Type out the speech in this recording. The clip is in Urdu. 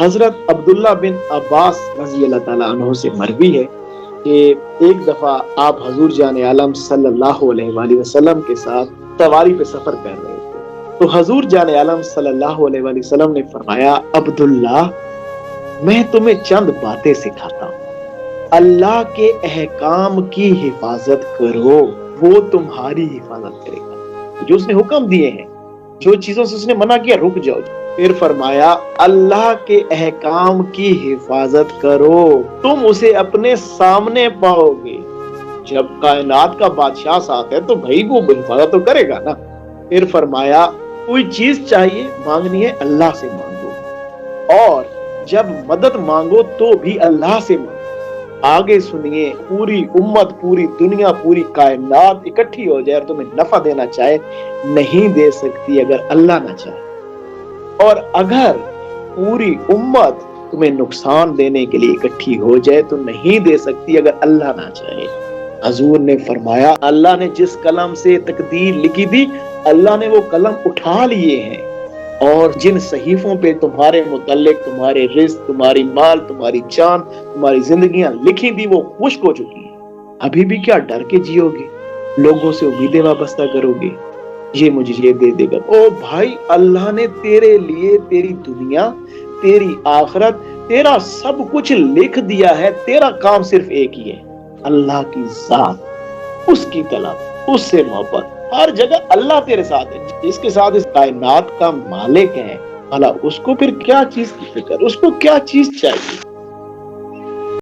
حضرت عبداللہ بن عباس رضی اللہ تعالیٰ عنہ سے مروی ہے کہ ایک دفعہ آپ حضور جان عالم صلی اللہ علیہ وآلہ وسلم کے ساتھ سواری پہ سفر کر رہے تھے، تو حضور جان عالم صلی اللہ علیہ وآلہ وسلم نے فرمایا، عبداللہ میں تمہیں چند باتیں سکھاتا ہوں، اللہ کے احکام کی حفاظت کرو، وہ تمہاری حفاظت کرے گا۔ جو اس نے حکم دیے ہیں، جو چیزوں سے اس نے منع کیا، رک جاؤ۔ پھر فرمایا، اللہ کے احکام کی حفاظت کرو، تم اسے اپنے سامنے پاؤ گے۔ جب کائنات کا بادشاہ ساتھ ہے تو بھائی وہ حفاظت تو کرے گا نا۔ پھر فرمایا، کوئی چیز چاہیے مانگنی ہے اللہ سے مانگو، اور جب مدد مانگو تو بھی اللہ سے مانگو۔ آگے سنیے، پوری امت، پوری دنیا، پوری کائنات اکٹھی ہو جائے اور تمہیں نفع دینا چاہے، نہیں دے سکتی اگر اللہ نہ چاہے، اور اگر پوری امت تمہیں نقصان دینے کے لیے اکٹھی ہو جائے تو نہیں دے سکتی اگر اللہ نہ چاہے۔ حضور نے فرمایا، اللہ نے جس قلم سے تقدیر لکھی تھی، اللہ نے وہ قلم اٹھا لیے ہیں، اور جن صحیفوں پہ تمہارے متعلق تمہارے رزق، تمہاری مال، تمہاری جان، تمہاری زندگیاں لکھی تھی وہ خشک ہو چکی ہیں۔ ابھی بھی کیا ڈر کے جیو گے؟ لوگوں سے امیدیں وابستہ کرو گے، یہ مجھے یہ دے دے گا؟ او بھائی، اللہ نے تیرے لیے تیری دنیا، تیری آخرت، تیرا سب کچھ لکھ دیا ہے۔ تیرا کام صرف ایک ہی ہے، اللہ کی ذات، اس کی طلب، اس سے محبت۔ ہر جگہ اللہ تیرے ساتھ ہے، جس کے ساتھ اس کائنات کا مالک ہے، بھلا اس کو پھر کیا چیز کی فکر، اس کو کیا چیز چاہیے؟